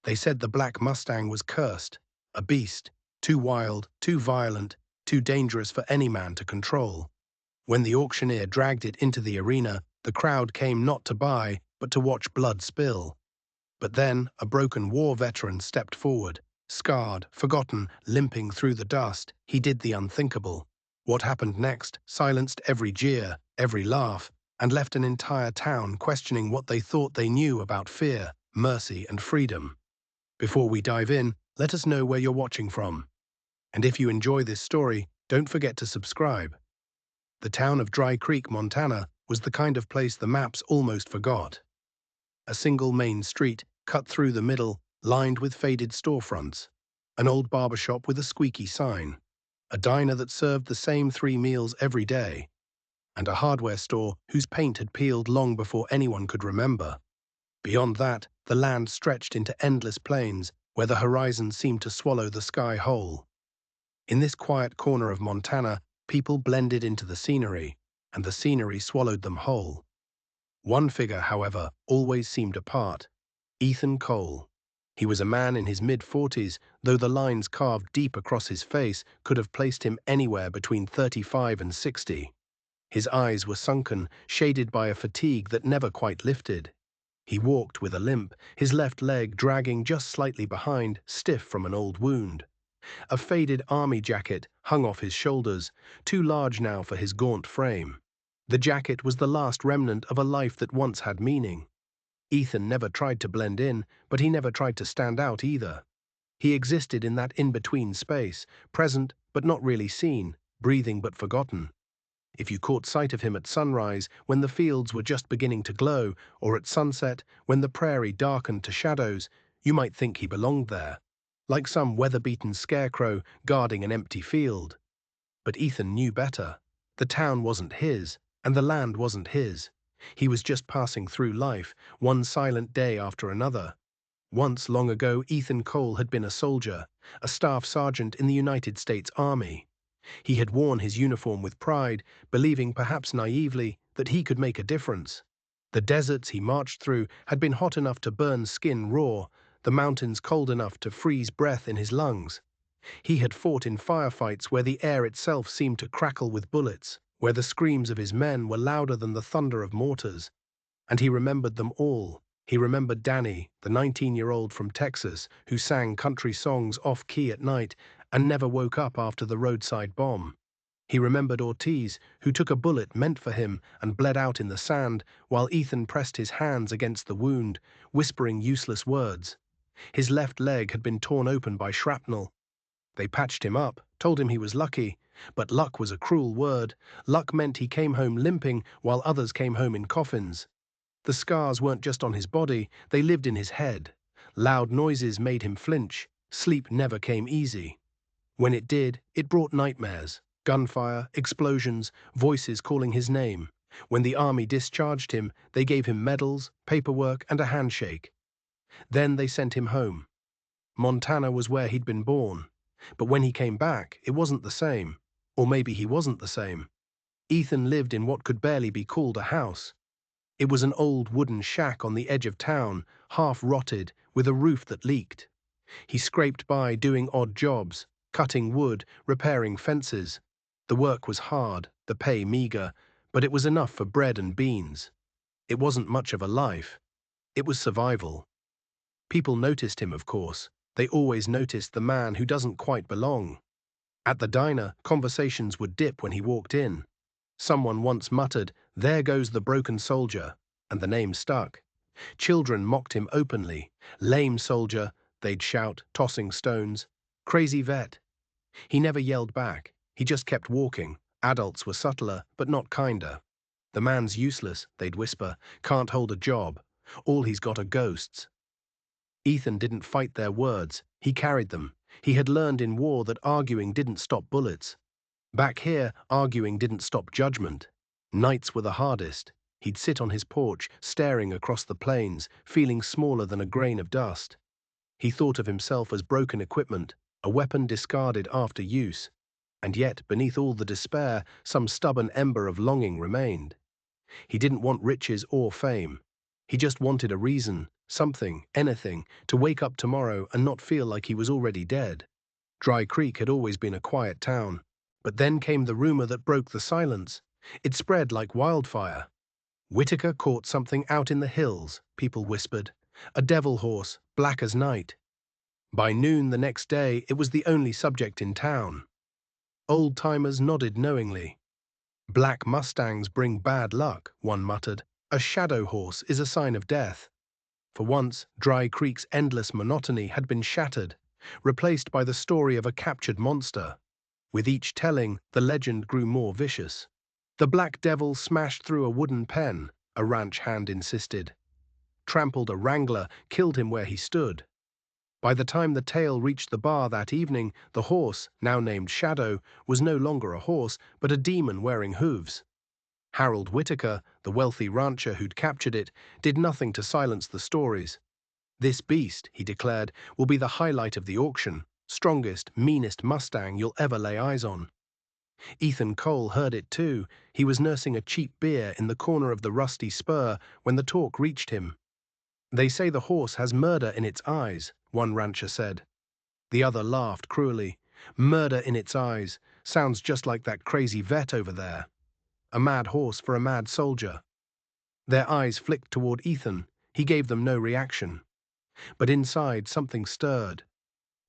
They said the Black Mustang was cursed, a beast, too wild, too violent, too dangerous for any man to control. When the auctioneer dragged it into the arena, the crowd came not to buy, but to watch blood spill. But then a broken war veteran stepped forward, scarred, forgotten, limping through the dust. He did the unthinkable. What happened next silenced every jeer, every laugh, and left an entire town questioning what they thought they knew about fear, mercy, and freedom. Before we dive in, let us know where you're watching from. And if you enjoy this story, don't forget to subscribe. The town of Dry Creek, Montana, was the kind of place the maps almost forgot. A single main street, cut through the middle, lined with faded storefronts. An old barbershop with a squeaky sign. A diner that served the same 3 meals every day. And a hardware store whose paint had peeled long before anyone could remember. Beyond that, the land stretched into endless plains, where the horizon seemed to swallow the sky whole. In this quiet corner of Montana, people blended into the scenery, and the scenery swallowed them whole. One figure, however, always seemed apart: Ethan Cole. He was a man in his mid-40s, though the lines carved deep across his face could have placed him anywhere between 35 and 60. His eyes were sunken, shaded by a fatigue that never quite lifted. He walked with a limp, his left leg dragging just slightly behind, stiff from an old wound. A faded army jacket hung off his shoulders, too large now for his gaunt frame. The jacket was the last remnant of a life that once had meaning. Ethan never tried to blend in, but he never tried to stand out either. He existed in that in-between space, present but not really seen, breathing but forgotten. If you caught sight of him at sunrise, when the fields were just beginning to glow, or at sunset, when the prairie darkened to shadows, you might think he belonged there, like some weather-beaten scarecrow guarding an empty field. But Ethan knew better. The town wasn't his, and the land wasn't his. He was just passing through life, one silent day after another. Once, long ago, Ethan Cole had been a soldier, a staff sergeant in the United States Army. He had worn his uniform with pride, believing, perhaps naively, that he could make a difference. The deserts he marched through had been hot enough to burn skin raw, the mountains cold enough to freeze breath in his lungs. He had fought in firefights where the air itself seemed to crackle with bullets, where the screams of his men were louder than the thunder of mortars. And he remembered them all. He remembered Danny, the 19-year-old from Texas, who sang country songs off-key at night and never woke up after the roadside bomb. He remembered Ortiz, who took a bullet meant for him and bled out in the sand, while Ethan pressed his hands against the wound, whispering useless words. His left leg had been torn open by shrapnel. They patched him up, told him he was lucky, but luck was a cruel word. Luck meant he came home limping while others came home in coffins. The scars weren't just on his body, they lived in his head. Loud noises made him flinch. Sleep never came easy. When it did, it brought nightmares. Gunfire, explosions, voices calling his name. When the army discharged him, they gave him medals, paperwork, and a handshake. Then they sent him home. Montana was where he'd been born. But when he came back, it wasn't the same. Or maybe he wasn't the same. Ethan lived in what could barely be called a house. It was an old wooden shack on the edge of town, half rotted, with a roof that leaked. He scraped by doing odd jobs, cutting wood, repairing fences. The work was hard, the pay meager, but it was enough for bread and beans. It wasn't much of a life. It was survival. People noticed him, of course. They always noticed the man who doesn't quite belong. At the diner, conversations would dip when he walked in. Someone once muttered, "There goes the broken soldier," and the name stuck. Children mocked him openly. "Lame soldier," they'd shout, tossing stones. "Crazy vet." He never yelled back. He just kept walking. Adults were subtler, but not kinder. "The man's useless," they'd whisper. "Can't hold a job. All he's got are ghosts." Ethan didn't fight their words. He carried them. He had learned in war that arguing didn't stop bullets. Back here, arguing didn't stop judgment. Nights were the hardest. He'd sit on his porch, staring across the plains, feeling smaller than a grain of dust. He thought of himself as broken equipment, a weapon discarded after use. And yet, beneath all the despair, some stubborn ember of longing remained. He didn't want riches or fame. He just wanted a reason, Something, anything, to wake up tomorrow and not feel like he was already dead. Dry Creek had always been a quiet town. But then came the rumor that broke the silence. It spread like wildfire. Whitaker caught something out in the hills, people whispered. A devil horse, black as night. By noon the next day, it was the only subject in town. Old-timers nodded knowingly. Black Mustangs bring bad luck, one muttered. A shadow horse is a sign of death. For once, Dry Creek's endless monotony had been shattered, replaced by the story of a captured monster. With each telling, the legend grew more vicious. The Black Devil smashed through a wooden pen, a ranch hand insisted. Trampled a wrangler, killed him where he stood. By the time the tale reached the bar that evening, the horse, now named Shadow, was no longer a horse, but a demon wearing hooves. Harold Whitaker, the wealthy rancher who'd captured it, did nothing to silence the stories. This beast, he declared, will be the highlight of the auction, strongest, meanest Mustang you'll ever lay eyes on. Ethan Cole heard it too. He was nursing a cheap beer in the corner of the rusty spur when the talk reached him. They say the horse has murder in its eyes, one rancher said. The other laughed cruelly. Murder in its eyes sounds just like that crazy vet over there. A mad horse for a mad soldier. Their eyes flicked toward Ethan. He gave them no reaction. But inside something stirred.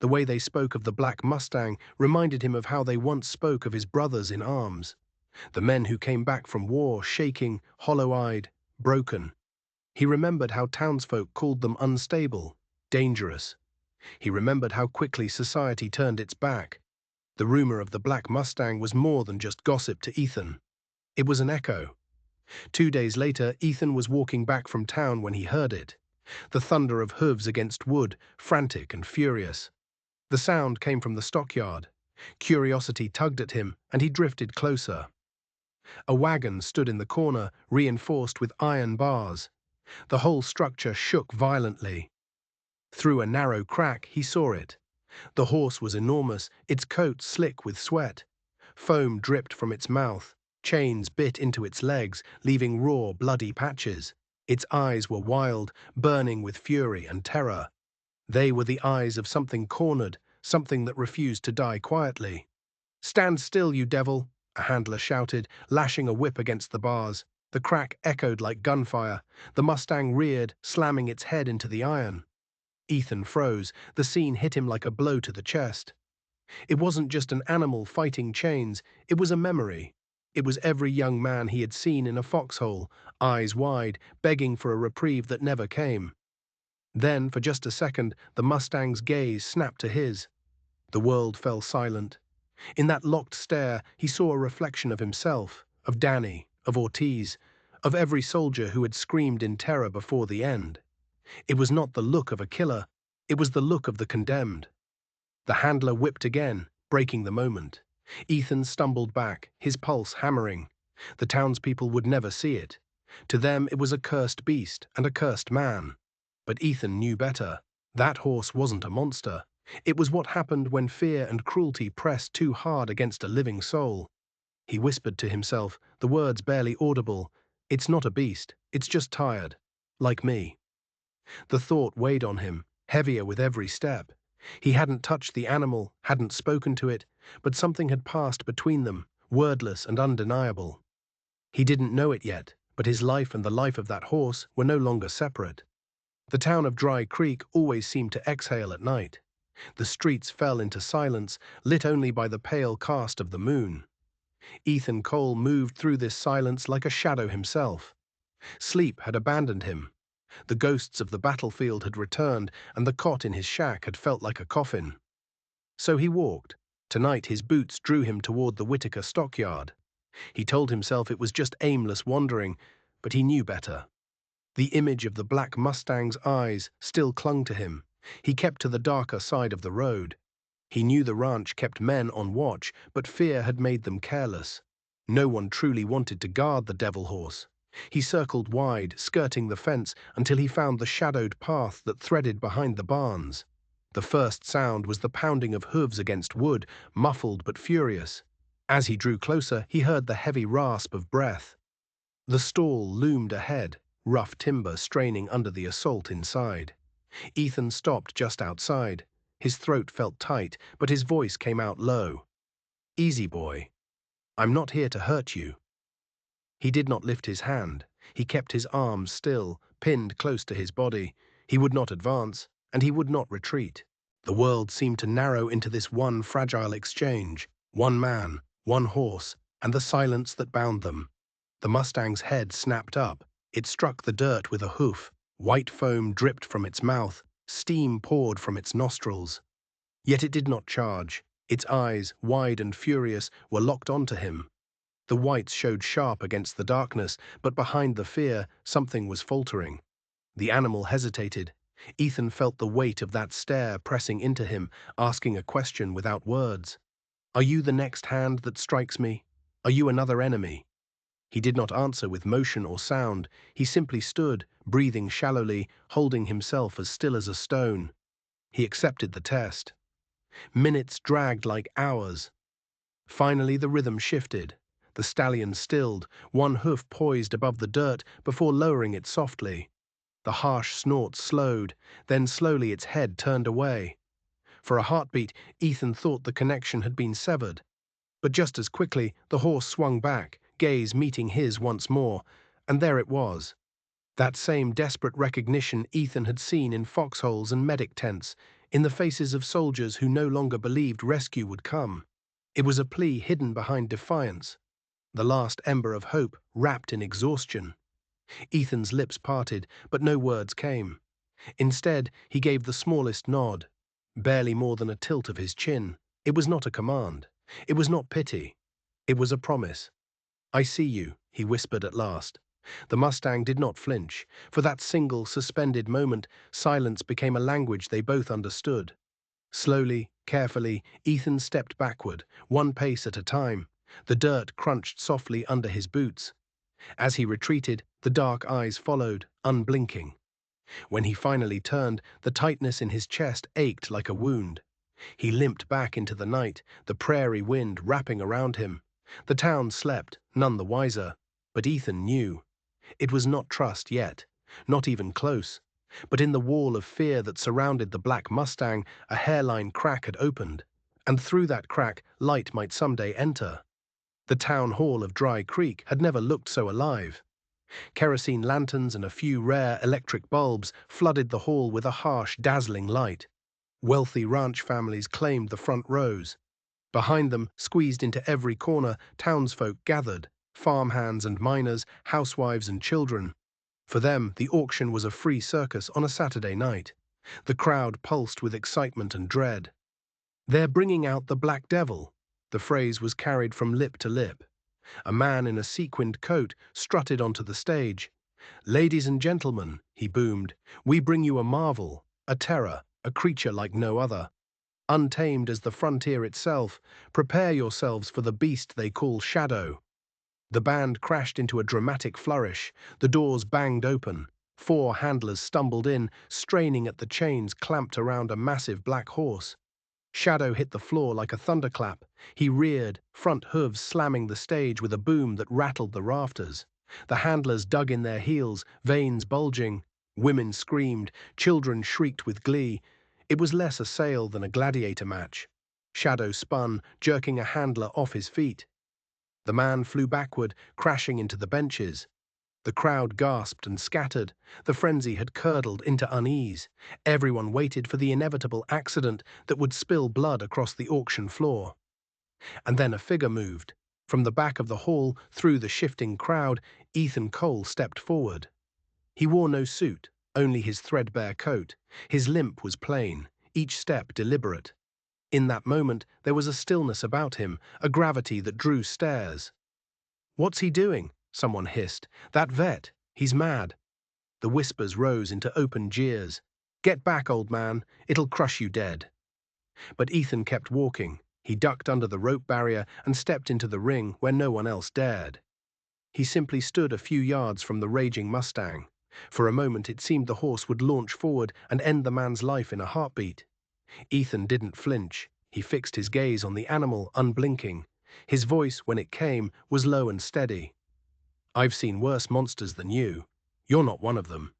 The way they spoke of the Black Mustang reminded him of how they once spoke of his brothers in arms. The men who came back from war shaking, hollow-eyed, broken. He remembered how townsfolk called them unstable, dangerous. He remembered how quickly society turned its back. The rumor of the Black Mustang was more than just gossip to Ethan. It was an echo. 2 days later, Ethan was walking back from town when he heard it. The thunder of hooves against wood, frantic and furious. The sound came from the stockyard. Curiosity tugged at him, and he drifted closer. A wagon stood in the corner, reinforced with iron bars. The whole structure shook violently. Through a narrow crack, he saw it. The horse was enormous, its coat slick with sweat. Foam dripped from its mouth. Chains bit into its legs, leaving raw, bloody patches. Its eyes were wild, burning with fury and terror. They were the eyes of something cornered, something that refused to die quietly. "Stand still, you devil!" a handler shouted, lashing a whip against the bars. The crack echoed like gunfire. The Mustang reared, slamming its head into the iron. Ethan froze. The scene hit him like a blow to the chest. It wasn't just an animal fighting chains, it was a memory. It was every young man he had seen in a foxhole, eyes wide, begging for a reprieve that never came. Then, for just a second, the Mustang's gaze snapped to his. The world fell silent. In that locked stare, he saw a reflection of himself, of Danny, of Ortiz, of every soldier who had screamed in terror before the end. It was not the look of a killer, it was the look of the condemned. The handler whipped again, breaking the moment. Ethan stumbled back, his pulse hammering. The townspeople would never see it. To them it was a cursed beast and a cursed man. But Ethan knew better. That horse wasn't a monster. It was what happened when fear and cruelty pressed too hard against a living soul. He whispered to himself, the words barely audible, "It's not a beast, it's just tired. Like me." The thought weighed on him, heavier with every step. He hadn't touched the animal, hadn't spoken to it, but something had passed between them, wordless and undeniable. He didn't know it yet, but his life and the life of that horse were no longer separate. The town of Dry Creek always seemed to exhale at night. The streets fell into silence, lit only by the pale cast of the moon. Ethan Cole moved through this silence like a shadow himself. Sleep had abandoned him. The ghosts of the battlefield had returned, and the cot in his shack had felt like a coffin. So he walked. Tonight his boots drew him toward the Whitaker stockyard. He told himself it was just aimless wandering, but he knew better. The image of the Black Mustang's eyes still clung to him. He kept to the darker side of the road. He knew the ranch kept men on watch, but fear had made them careless. No one truly wanted to guard the devil horse. He circled wide, skirting the fence, until he found the shadowed path that threaded behind the barns. The first sound was the pounding of hooves against wood, muffled but furious. As he drew closer, he heard the heavy rasp of breath. The stall loomed ahead, rough timber straining under the assault inside. Ethan stopped just outside. His throat felt tight, but his voice came out low. "Easy, boy. I'm not here to hurt you." He did not lift his hand. He kept his arms still, pinned close to his body. He would not advance, and he would not retreat. The world seemed to narrow into this one fragile exchange, one man, one horse, and the silence that bound them. The Mustang's head snapped up. It struck the dirt with a hoof. White foam dripped from its mouth. Steam poured from its nostrils. Yet it did not charge. Its eyes, wide and furious, were locked onto him. The whites showed sharp against the darkness, but behind the fear, something was faltering. The animal hesitated. Ethan felt the weight of that stare pressing into him, asking a question without words. "Are you the next hand that strikes me? Are you another enemy?" He did not answer with motion or sound. He simply stood, breathing shallowly, holding himself as still as a stone. He accepted the test. Minutes dragged like hours. Finally, the rhythm shifted. The stallion stilled, one hoof poised above the dirt before lowering it softly. The harsh snort slowed, then slowly its head turned away. For a heartbeat, Ethan thought the connection had been severed. But just as quickly, the horse swung back, gaze meeting his once more, and there it was. That same desperate recognition Ethan had seen in foxholes and medic tents, in the faces of soldiers who no longer believed rescue would come. It was a plea hidden behind defiance, the last ember of hope wrapped in exhaustion. Ethan's lips parted, but no words came. Instead, he gave the smallest nod, barely more than a tilt of his chin. It was not a command. It was not pity. It was a promise. "I see you," he whispered at last. The Mustang did not flinch. For that single, suspended moment, silence became a language they both understood. Slowly, carefully, Ethan stepped backward, one pace at a time. The dirt crunched softly under his boots. As he retreated, the dark eyes followed, unblinking. When he finally turned, the tightness in his chest ached like a wound. He limped back into the night, the prairie wind wrapping around him. The town slept, none the wiser. But Ethan knew. It was not trust yet, not even close. But in the wall of fear that surrounded the black Mustang, a hairline crack had opened. And through that crack, light might someday enter. The town hall of Dry Creek had never looked so alive. Kerosene lanterns and a few rare electric bulbs flooded the hall with a harsh, dazzling light. Wealthy ranch families claimed the front rows. Behind them, squeezed into every corner, townsfolk gathered, farmhands and miners, housewives and children. For them, the auction was a free circus on a Saturday night. The crowd pulsed with excitement and dread. "They're bringing out the Black Devil," the phrase was carried from lip to lip. A man in a sequined coat strutted onto the stage. "Ladies and gentlemen," he boomed, "we bring you a marvel, a terror, a creature like no other. Untamed as the frontier itself, prepare yourselves for the beast they call Shadow." The band crashed into a dramatic flourish. The doors banged open. 4 handlers stumbled in, straining at the chains clamped around a massive black horse. Shadow hit the floor like a thunderclap. He reared, front hooves slamming the stage with a boom that rattled the rafters. The handlers dug in their heels, veins bulging. Women screamed, children shrieked with glee. It was less a sale than a gladiator match. Shadow spun, jerking a handler off his feet. The man flew backward, crashing into the benches. The crowd gasped and scattered. The frenzy had curdled into unease. Everyone waited for the inevitable accident that would spill blood across the auction floor. And then a figure moved. From the back of the hall, through the shifting crowd, Ethan Cole stepped forward. He wore no suit, only his threadbare coat. His limp was plain, each step deliberate. In that moment, there was a stillness about him, a gravity that drew stares. "What's he doing?" someone hissed. "That vet. He's mad." The whispers rose into open jeers. "Get back, old man. It'll crush you dead." But Ethan kept walking. He ducked under the rope barrier and stepped into the ring where no one else dared. He simply stood a few yards from the raging Mustang. For a moment it seemed the horse would launch forward and end the man's life in a heartbeat. Ethan didn't flinch. He fixed his gaze on the animal, unblinking. His voice, when it came, was low and steady. "I've seen worse monsters than you. You're not one of them."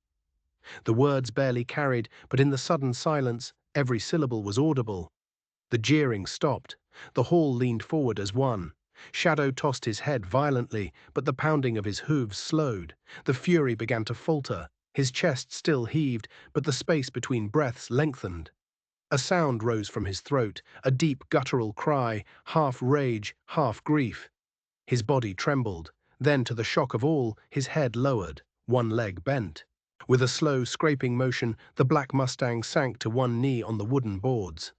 The words barely carried, but in the sudden silence, every syllable was audible. The jeering stopped. The hall leaned forward as one. Shadow tossed his head violently, but the pounding of his hooves slowed. The fury began to falter. His chest still heaved, but the space between breaths lengthened. A sound rose from his throat, a deep guttural cry, half rage, half grief. His body trembled. Then, to the shock of all, his head lowered, one leg bent. With a slow, scraping motion, the black Mustang sank to one knee on the wooden boards.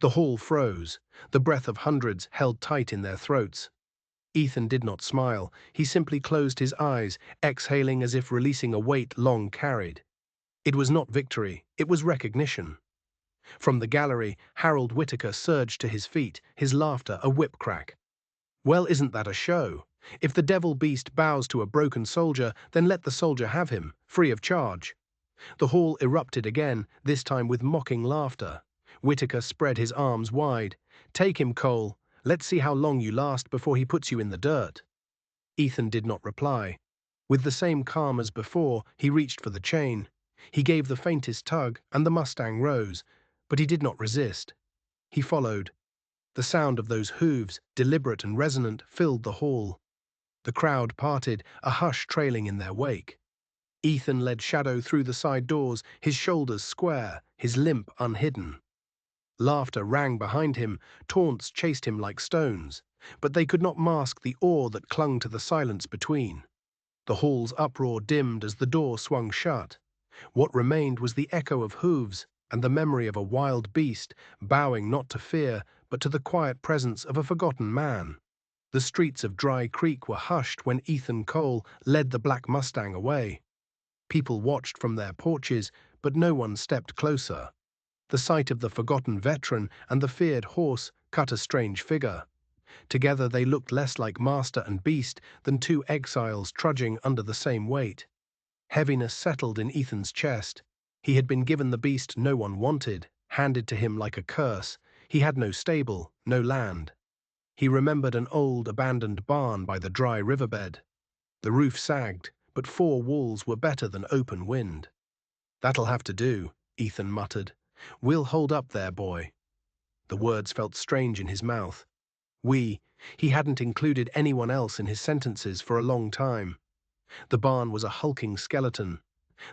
The hall froze. The breath of hundreds held tight in their throats. Ethan did not smile. He simply closed his eyes, exhaling as if releasing a weight long carried. It was not victory, it was recognition. From the gallery, Harold Whitaker surged to his feet, his laughter a whip crack. "Well, isn't that a show? If the devil beast bows to a broken soldier, then let the soldier have him, free of charge." The hall erupted again, this time with mocking laughter. Whitaker spread his arms wide. "Take him, Cole. Let's see how long you last before he puts you in the dirt." Ethan did not reply. With the same calm as before, he reached for the chain. He gave the faintest tug, and the Mustang rose, but he did not resist. He followed. The sound of those hooves, deliberate and resonant, filled the hall. The crowd parted, a hush trailing in their wake. Ethan led Shadow through the side doors, his shoulders square, his limp unhidden. Laughter rang behind him, taunts chased him like stones, but they could not mask the awe that clung to the silence between. The hall's uproar dimmed as the door swung shut. What remained was the echo of hooves and the memory of a wild beast, bowing not to fear, but to the quiet presence of a forgotten man. The streets of Dry Creek were hushed when Ethan Cole led the black Mustang away. People watched from their porches, but no one stepped closer. The sight of the forgotten veteran and the feared horse cut a strange figure. Together they looked less like master and beast than two exiles trudging under the same weight. Heaviness settled in Ethan's chest. He had been given the beast no one wanted, handed to him like a curse. He had no stable, no land. He remembered an old, abandoned barn by the dry riverbed. The roof sagged, but four walls were better than open wind. "That'll have to do," Ethan muttered. "We'll hold up there, boy." The words felt strange in his mouth. He hadn't included anyone else in his sentences for a long time. The barn was a hulking skeleton.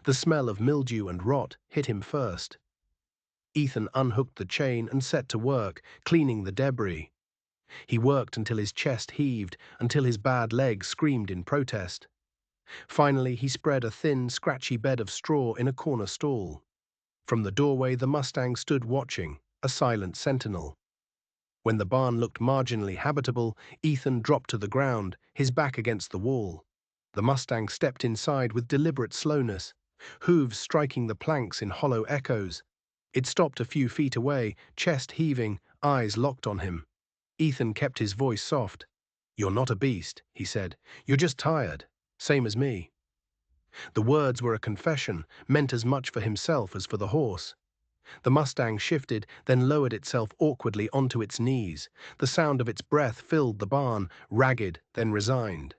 The smell of mildew and rot hit him first. Ethan unhooked the chain and set to work, cleaning the debris. He worked until his chest heaved, until his bad leg screamed in protest. Finally, he spread a thin, scratchy bed of straw in a corner stall. From the doorway, the Mustang stood watching, a silent sentinel. When the barn looked marginally habitable, Ethan dropped to the ground, his back against the wall. The Mustang stepped inside with deliberate slowness, hooves striking the planks in hollow echoes. It stopped a few feet away, chest heaving, eyes locked on him. Ethan kept his voice soft. "You're not a beast," he said. "You're just tired, same as me." The words were a confession, meant as much for himself as for the horse. The Mustang shifted, then lowered itself awkwardly onto its knees. The sound of its breath filled the barn, ragged, then resigned.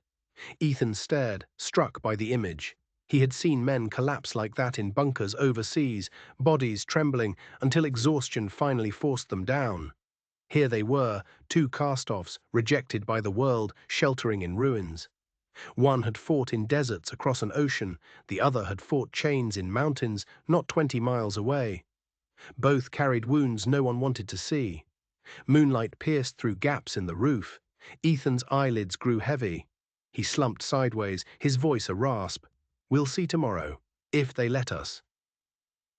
Ethan stared, struck by the image. He had seen men collapse like that in bunkers overseas, bodies trembling until exhaustion finally forced them down. Here they were, two cast-offs, rejected by the world, sheltering in ruins. One had fought in deserts across an ocean, the other had fought chains in mountains not 20 miles away. Both carried wounds no one wanted to see. Moonlight pierced through gaps in the roof. Ethan's eyelids grew heavy. He slumped sideways, his voice a rasp. "We'll see tomorrow, if they let us."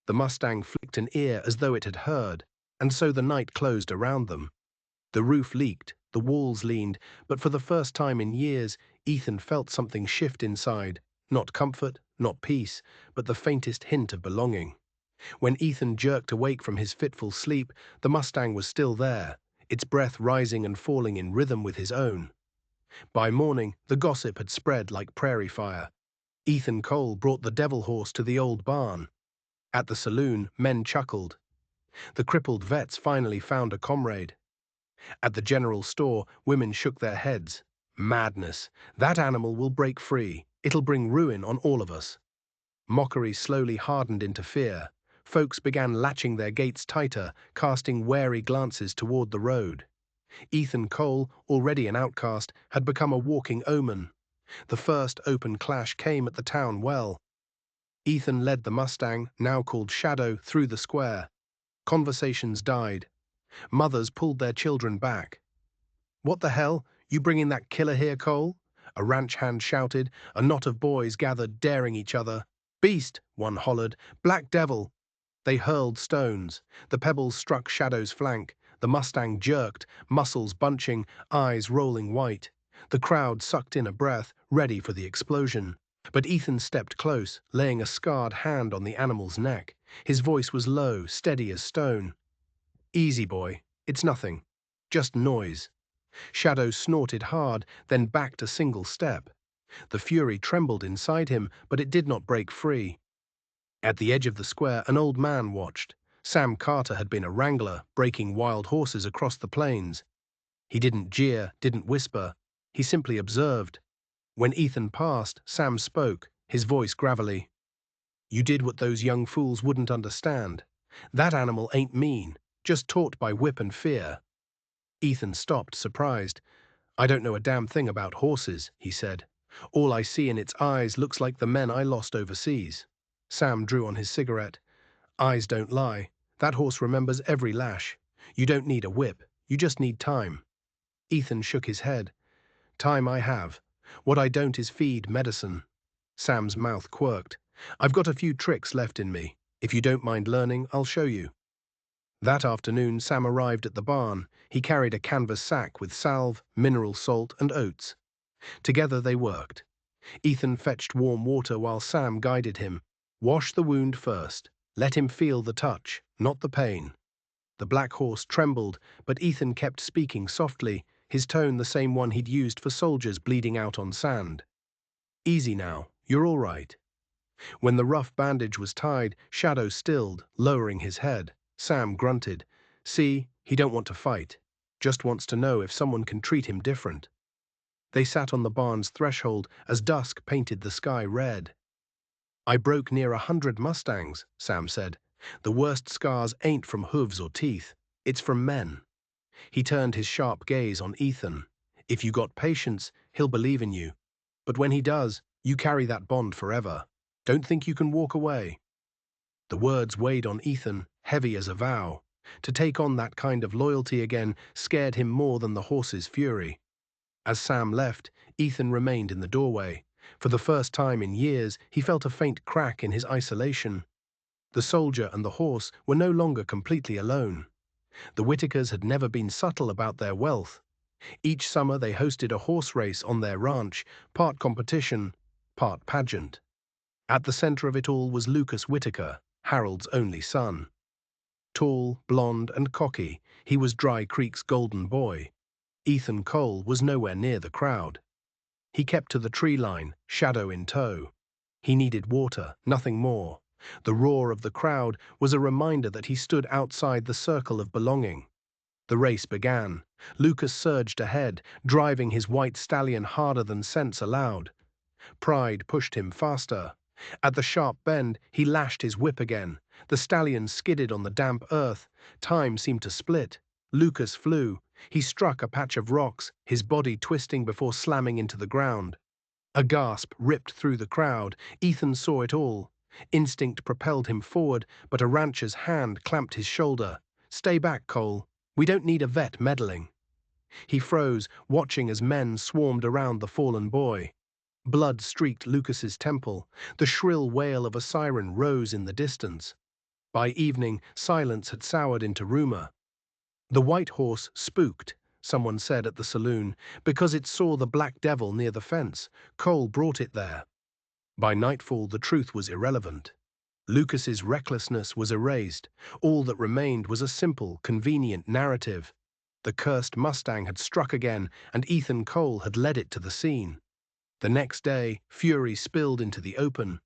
The Mustang flicked an ear as though it had heard, and so the night closed around them. The roof leaked, the walls leaned, but for the first time in years, Ethan felt something shift inside. Not comfort, not peace, but the faintest hint of belonging. When Ethan jerked awake from his fitful sleep, the Mustang was still there, its breath rising and falling in rhythm with his own. By morning, the gossip had spread like prairie fire. Ethan Cole brought the devil horse to the old barn. At the saloon, men chuckled. The crippled vets finally found a comrade. At the general store, women shook their heads. "Madness. That animal will break free. It'll bring ruin on all of us." Mockery slowly hardened into fear. Folks began latching their gates tighter, casting wary glances toward the road. Ethan Cole, already an outcast, had become a walking omen. The first open clash came at the town well. Ethan led the Mustang, now called Shadow, through the square. Conversations died. Mothers pulled their children back. "What the hell? You bringing that killer here, Cole?" A ranch hand shouted. A knot of boys gathered, daring each other. "Beast!" one hollered. "Black devil!" They hurled stones. The pebbles struck Shadow's flank. The Mustang jerked, muscles bunching, eyes rolling white. The crowd sucked in a breath, ready for the explosion. But Ethan stepped close, laying a scarred hand on the animal's neck. His voice was low, steady as stone. "Easy, boy. It's nothing. Just noise." Shadow snorted hard, then backed a single step. The fury trembled inside him, but it did not break free. At the edge of the square, an old man watched. Sam Carter had been a wrangler, breaking wild horses across the plains. He didn't jeer, didn't whisper. He simply observed. When Ethan passed, Sam spoke, his voice gravelly. "You did what those young fools wouldn't understand. That animal ain't mean, just taught by whip and fear." Ethan stopped, surprised. "I don't know a damn thing about horses," he said. "All I see in its eyes looks like the men I lost overseas." Sam drew on his cigarette. "Eyes don't lie. That horse remembers every lash. You don't need a whip. You just need time." Ethan shook his head. "Time I have. What I don't is feed medicine." Sam's mouth quirked. "I've got a few tricks left in me. If you don't mind learning, I'll show you." That afternoon, Sam arrived at the barn. He carried a canvas sack with salve, mineral salt, and oats. Together they worked. Ethan fetched warm water while Sam guided him. "Wash the wound first. Let him feel the touch, not the pain." The black horse trembled, but Ethan kept speaking softly, his tone the same one he'd used for soldiers bleeding out on sand. "Easy now. You're all right." When the rough bandage was tied, Shadow stilled, lowering his head. Sam grunted. "See, he don't want to fight. Just wants to know if someone can treat him different." They sat on the barn's threshold as dusk painted the sky red. "I broke near 100 Mustangs," Sam said. "The worst scars ain't from hooves or teeth. It's from men." He turned his sharp gaze on Ethan. "If you got patience, he'll believe in you. But when he does, you carry that bond forever. Don't think you can walk away." The words weighed on Ethan, heavy as a vow. To take on that kind of loyalty again scared him more than the horse's fury. As Sam left, Ethan remained in the doorway. For the first time in years, he felt a faint crack in his isolation. The soldier and the horse were no longer completely alone. The Whitakers had never been subtle about their wealth. Each summer they hosted a horse race on their ranch, part competition, part pageant. At the center of it all was Lucas Whitaker, Harold's only son. Tall, blond, and cocky, he was Dry Creek's golden boy. Ethan Cole was nowhere near the crowd. He kept to the tree line, Shadow in tow. He needed water, nothing more. The roar of the crowd was a reminder that he stood outside the circle of belonging. The race began. Lucas surged ahead, driving his white stallion harder than sense allowed. Pride pushed him faster. At the sharp bend, he lashed his whip again. The stallion skidded on the damp earth. Time seemed to split. Lucas flew. He struck a patch of rocks, his body twisting before slamming into the ground. A gasp ripped through the crowd. Ethan saw it all. Instinct propelled him forward, but a rancher's hand clamped his shoulder. "Stay back, Cole. We don't need a vet meddling." He froze, watching as men swarmed around the fallen boy. Blood streaked Lucas's temple. The shrill wail of a siren rose in the distance. By evening, silence had soured into rumor. "The white horse spooked," someone said at the saloon, "because it saw the black devil near the fence. Cole brought it there." By nightfall, the truth was irrelevant. Lucas's recklessness was erased. All that remained was a simple, convenient narrative. The cursed Mustang had struck again, and Ethan Cole had led it to the scene. The next day, fury spilled into the open.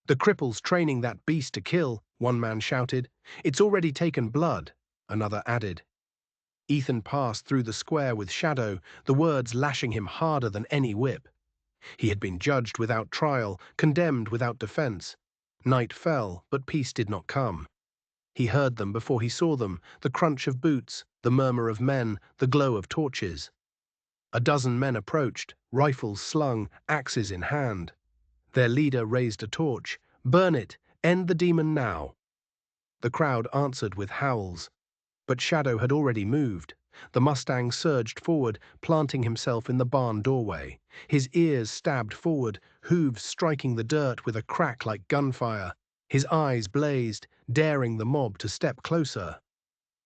"The cripple's training that beast to kill," one man shouted. "It's already taken blood," another added. Ethan passed through the square with Shadow, the words lashing him harder than any whip. He had been judged without trial, condemned without defense. Night fell, but peace did not come. He heard them before he saw them, the crunch of boots, the murmur of men, the glow of torches. A dozen men approached, rifles slung, axes in hand. Their leader raised a torch. "Burn it! End the demon now!" The crowd answered with howls. But Shadow had already moved. The Mustang surged forward, planting himself in the barn doorway. His ears stabbed forward, hooves striking the dirt with a crack like gunfire. His eyes blazed, daring the mob to step closer.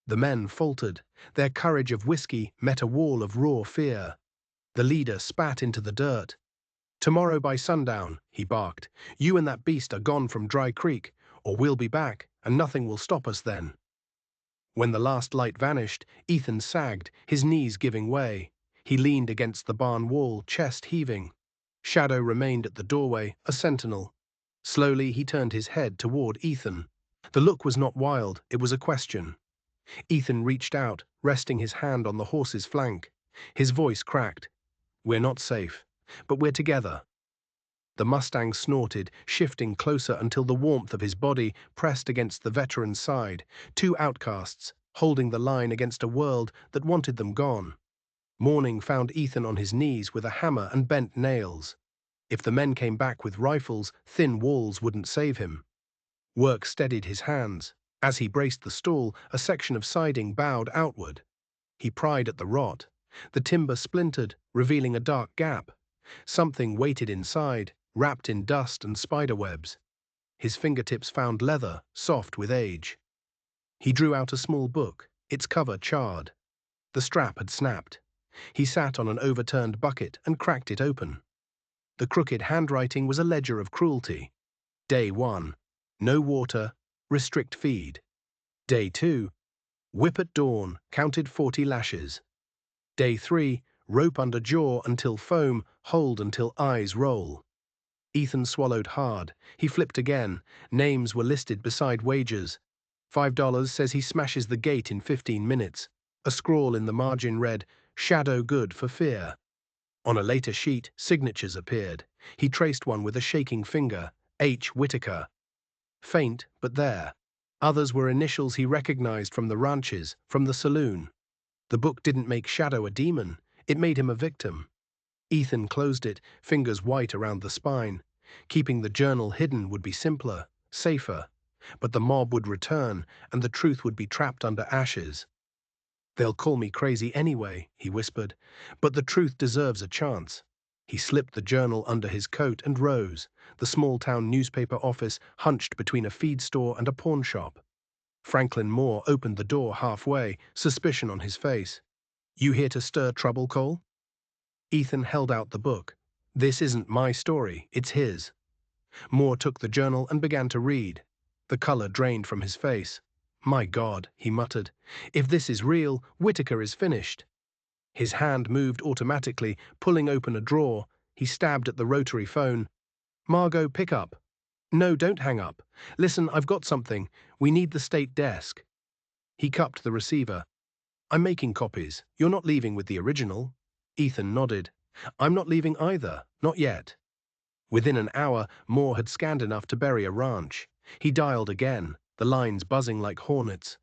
The men faltered. Their courage of whiskey met a wall of raw fear. The leader spat into the dirt. "Tomorrow by sundown," he barked, "you and that beast are gone from Dry Creek, or we'll be back, and nothing will stop us then." When the last light vanished, Ethan sagged, his knees giving way. He leaned against the barn wall, chest heaving. Shadow remained at the doorway, a sentinel. Slowly he turned his head toward Ethan. The look was not wild, it was a question. Ethan reached out, resting his hand on the horse's flank. His voice cracked. "We're not safe, but we're together." The Mustang snorted, shifting closer until the warmth of his body pressed against the veteran's side, two outcasts, holding the line against a world that wanted them gone. Morning found Ethan on his knees with a hammer and bent nails. If the men came back with rifles, thin walls wouldn't save him. Work steadied his hands. As he braced the stall, a section of siding bowed outward. He pried at the rot. The timber splintered, revealing a dark gap. Something waited inside, wrapped in dust and spiderwebs. His fingertips found leather, soft with age. He drew out a small book, its cover charred. The strap had snapped. He sat on an overturned bucket and cracked it open. The crooked handwriting was a ledger of cruelty. Day 1, no water, restrict feed. Day 2, whip at dawn, counted 40 lashes. Day 3, rope under jaw until foam, hold until eyes roll. Ethan swallowed hard. He flipped again. Names were listed beside wages. $5 says he smashes the gate in 15 minutes. A scrawl in the margin read, "Shadow good for fear." On a later sheet, signatures appeared. He traced one with a shaking finger, H. Whitaker. Faint, but there. Others were initials he recognized from the ranches, from the saloon. The book didn't make Shadow a demon. It made him a victim. Ethan closed it, fingers white around the spine. Keeping the journal hidden would be simpler, safer. But the mob would return, and the truth would be trapped under ashes. "They'll call me crazy anyway," he whispered, "but the truth deserves a chance." He slipped the journal under his coat and rose. The small-town newspaper office hunched between a feed store and a pawn shop. Franklin Moore opened the door halfway, suspicion on his face. "You here to stir trouble, Cole?" Ethan held out the book. "This isn't my story, it's his." Moore took the journal and began to read. The color drained from his face. "My God," he muttered, "if this is real, Whitaker is finished." His hand moved automatically, pulling open a drawer. He stabbed at the rotary phone. "Margot, pick up." "No, don't hang up. Listen, I've got something. We need the state desk." He cupped the receiver. "I'm making copies. You're not leaving with the original." Ethan nodded. "I'm not leaving either. Not yet." Within an hour, Moore had scanned enough to bury a ranch. He dialed again, the lines buzzing like hornets.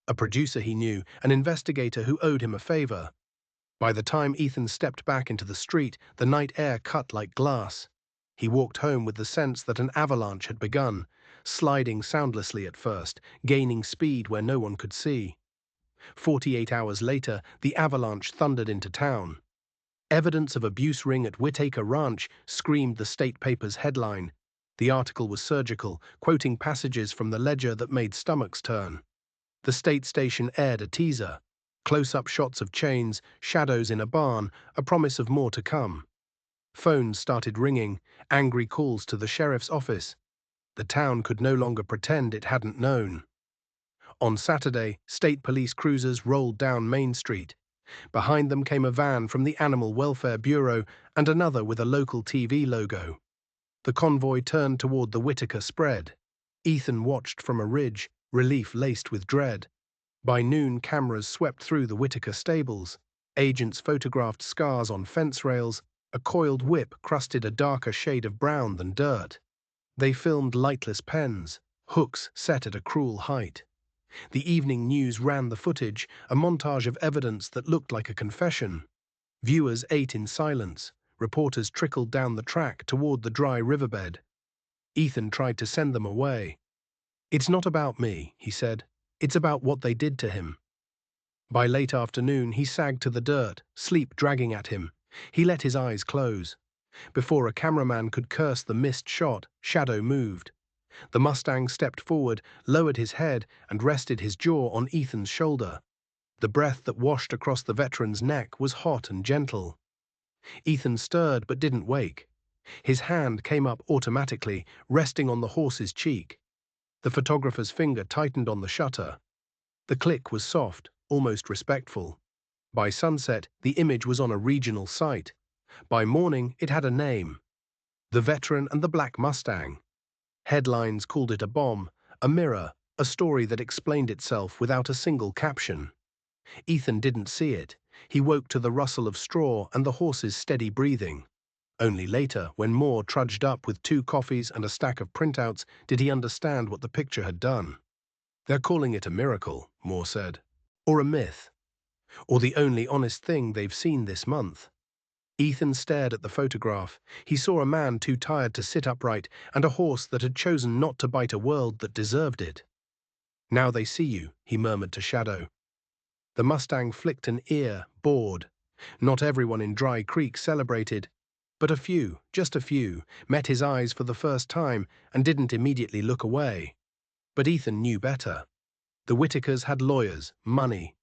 A producer he knew, an investigator who owed him a favor. By the time Ethan stepped back into the street, the night air cut like glass. He walked home with the sense that an avalanche had begun, sliding soundlessly at first, gaining speed where no one could see. 48 hours later, the avalanche thundered into town. "Evidence of abuse ring at Whitaker Ranch," screamed the state paper's headline. The article was surgical, quoting passages from the ledger that made stomachs turn. The state station aired a teaser. Close-up shots of chains, shadows in a barn, a promise of more to come. Phones started ringing, angry calls to the sheriff's office. The town could no longer pretend it hadn't known. On Saturday, state police cruisers rolled down Main Street. Behind them came a van from the Animal Welfare Bureau and another with a local TV logo. The convoy turned toward the Whitaker spread. Ethan watched from a ridge, relief laced with dread. By noon, cameras swept through the Whitaker stables. Agents photographed scars on fence rails. A coiled whip crusted a darker shade of brown than dirt. They filmed lightless pens, hooks set at a cruel height. The evening news ran the footage, a montage of evidence that looked like a confession. Viewers ate in silence. Reporters trickled down the track toward the dry riverbed. Ethan tried to send them away. "It's not about me," he said. "It's about what they did to him." By late afternoon, he sagged to the dirt, sleep dragging at him. He let his eyes close. Before a cameraman could curse the missed shot, Shadow moved. The Mustang stepped forward, lowered his head, and rested his jaw on Ethan's shoulder. The breath that washed across the veteran's neck was hot and gentle. Ethan stirred but didn't wake. His hand came up automatically, resting on the horse's cheek. The photographer's finger tightened on the shutter. The click was soft, almost respectful. By sunset, the image was on a regional site. By morning, it had a name: The Veteran and the Black Mustang. Headlines called it a bomb, a mirror, a story that explained itself without a single caption. Ethan didn't see it. He woke to the rustle of straw and the horse's steady breathing. Only later, when Moore trudged up with 2 coffees and a stack of printouts, did he understand what the picture had done. "They're calling it a miracle," Moore said. "Or a myth. Or the only honest thing they've seen this month." Ethan stared at the photograph. He saw a man too tired to sit upright and a horse that had chosen not to bite a world that deserved it. "Now they see you," he murmured to Shadow. The Mustang flicked an ear, bored. Not everyone in Dry Creek celebrated, but a few, just a few, met his eyes for the first time and didn't immediately look away. But Ethan knew better. The Whitakers had lawyers, money,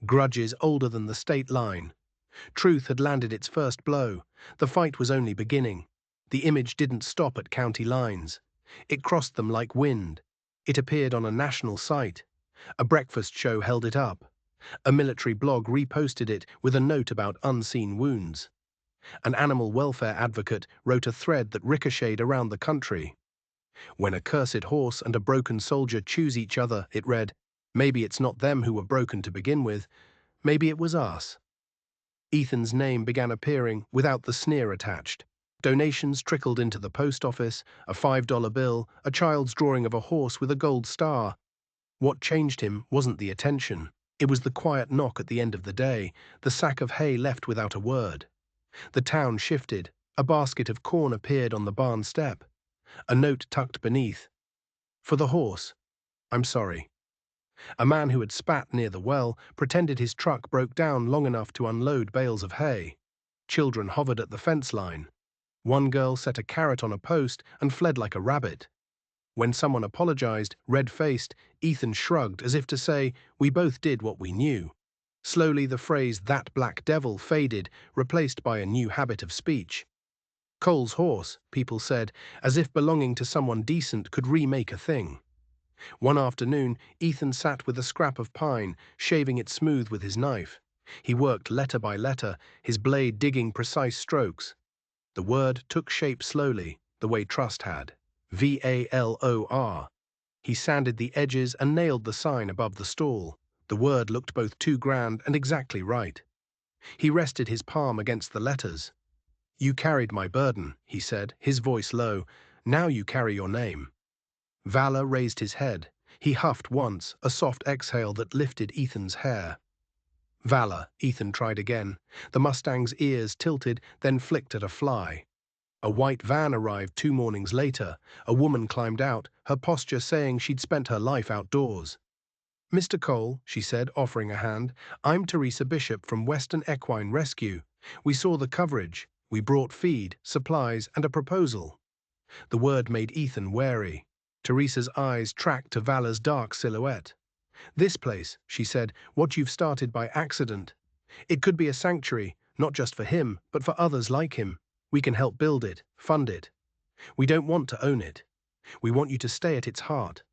grudges older than the state line. Truth had landed its first blow. The fight was only beginning. The image didn't stop at county lines. It crossed them like wind. It appeared on a national site. A breakfast show held it up. A military blog reposted it with a note about unseen wounds. An animal welfare advocate wrote a thread that ricocheted around the country. "When a cursed horse and a broken soldier choose each other," it read, "maybe it's not them who were broken to begin with. Maybe it was us." Ethan's name began appearing without the sneer attached. Donations trickled into the post office, a $5 bill, a child's drawing of a horse with a gold star. What changed him wasn't the attention. It was the quiet knock at the end of the day, the sack of hay left without a word. The town shifted. A basket of corn appeared on the barn step. A note tucked beneath: "For the horse. I'm sorry." A man who had spat near the well pretended his truck broke down long enough to unload bales of hay. Children hovered at the fence line. One girl set a carrot on a post and fled like a rabbit. When someone apologized, red-faced, Ethan shrugged as if to say, "We both did what we knew." Slowly the phrase "that black devil" faded, replaced by a new habit of speech. "Cole's horse," people said, as if belonging to someone decent could remake a thing. One afternoon, Ethan sat with a scrap of pine, shaving it smooth with his knife. He worked letter by letter, his blade digging precise strokes. The word took shape slowly, the way trust had. VALOR. He sanded the edges and nailed the sign above the stall. The word looked both too grand and exactly right. He rested his palm against the letters. "You carried my burden," he said, his voice low. "Now you carry your name." Valor raised his head. He huffed once, a soft exhale that lifted Ethan's hair. "Valor," Ethan tried again. The Mustang's ears tilted, then flicked at a fly. A white van arrived 2 mornings later. A woman climbed out, her posture saying she'd spent her life outdoors. "Mr. Cole," she said, offering a hand, "I'm Teresa Bishop from Western Equine Rescue. We saw the coverage. We brought feed, supplies, and a proposal." The word made Ethan wary. Teresa's eyes tracked to Valor's dark silhouette. "This place," she said, "what you've started by accident. It could be a sanctuary, not just for him, but for others like him. We can help build it, fund it. We don't want to own it. We want you to stay at its heart."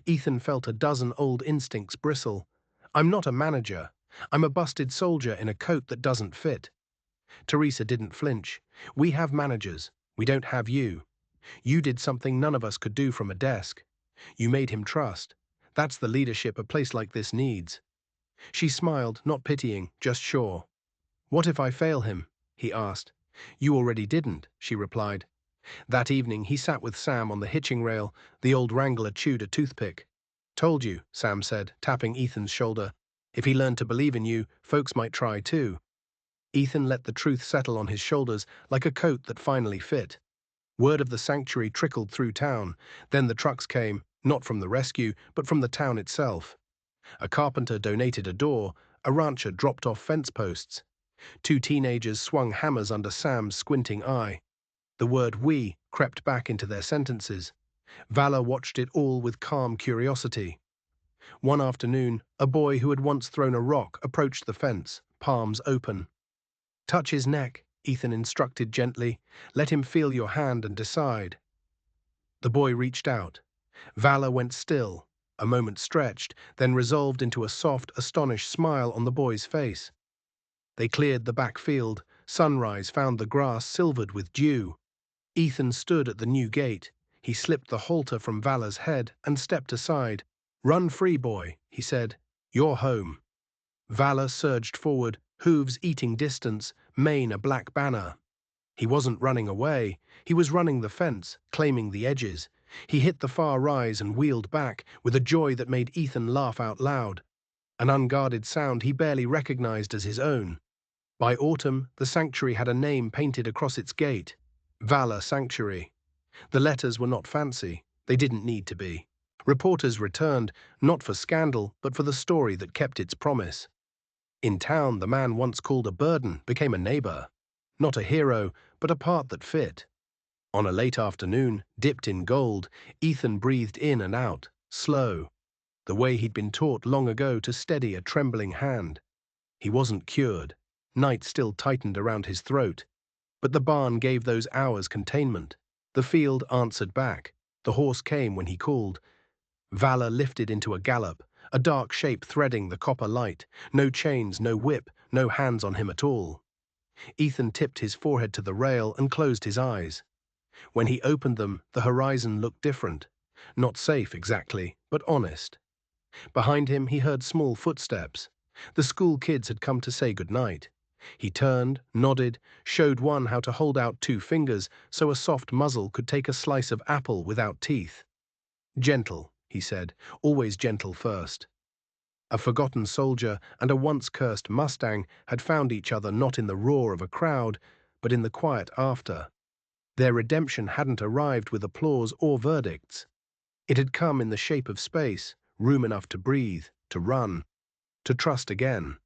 Ethan felt a dozen old instincts bristle. "I'm not a manager. I'm a busted soldier in a coat that doesn't fit." Teresa didn't flinch. "We have managers. We don't have you. You did something none of us could do from a desk. You made him trust. That's the leadership a place like this needs." She smiled, not pitying, just sure. "What if I fail him?" he asked. "You already didn't," she replied. That evening, he sat with Sam on the hitching rail. The old wrangler chewed a toothpick. "Told you," Sam said, tapping Ethan's shoulder. "If he learned to believe in you, folks might try too." Ethan let the truth settle on his shoulders like a coat that finally fit. Word of the sanctuary trickled through town. Then the trucks came, not from the rescue, but from the town itself. A carpenter donated a door, a rancher dropped off fence posts. Two teenagers swung hammers under Sam's squinting eye. The word "we" crept back into their sentences. Valor watched it all with calm curiosity. One afternoon, a boy who had once thrown a rock approached the fence, palms open. "Touch his neck," Ethan instructed gently. "Let him feel your hand and decide." The boy reached out. Valor went still, a moment stretched, then resolved into a soft, astonished smile on the boy's face. They cleared the back field. Sunrise found the grass silvered with dew. Ethan stood at the new gate. He slipped the halter from Valor's head and stepped aside. "Run free, boy," he said. "You're home." Valor surged forward, hooves eating distance, mane a black banner. He wasn't running away. He was running the fence, claiming the edges. He hit the far rise and wheeled back, with a joy that made Ethan laugh out loud. An unguarded sound he barely recognized as his own. By autumn, the sanctuary had a name painted across its gate: Valor Sanctuary. The letters were not fancy. They didn't need to be. Reporters returned, not for scandal, but for the story that kept its promise. In town, the man once called a burden became a neighbor. Not a hero, but a part that fit. On a late afternoon, dipped in gold, Ethan breathed in and out, slow, the way he'd been taught long ago to steady a trembling hand. He wasn't cured. Night still tightened around his throat. But the barn gave those hours containment. The field answered back. The horse came when he called. Valor lifted into a gallop, a dark shape threading the copper light. No chains, no whip, no hands on him at all. Ethan tipped his forehead to the rail and closed his eyes. When he opened them, the horizon looked different. Not safe exactly, but honest. Behind him, he heard small footsteps. The school kids had come to say goodnight. He turned, nodded, showed one how to hold out two fingers so a soft muzzle could take a slice of apple without teeth. "Gentle," he said, "always gentle first." A forgotten soldier and a once-cursed Mustang had found each other not in the roar of a crowd, but in the quiet after. Their redemption hadn't arrived with applause or verdicts. It had come in the shape of space, room enough to breathe, to run, to trust again.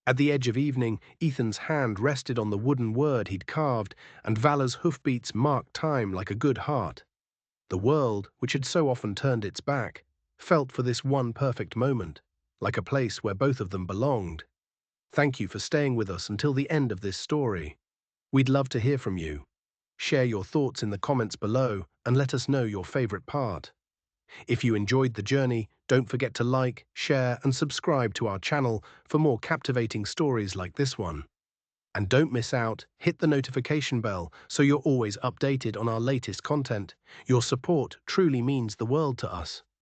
At the edge of evening, Ethan's hand rested on the wooden word he'd carved, and Valor's hoofbeats marked time like a good heart. The world, which had so often turned its back, felt for this one perfect moment, like a place where both of them belonged. Thank you for staying with us until the end of this story. We'd love to hear from you. Share your thoughts in the comments below and let us know your favorite part. If you enjoyed the journey, don't forget to like, share, and subscribe to our channel for more captivating stories like this one. And don't miss out, hit the notification bell so you're always updated on our latest content. Your support truly means the world to us.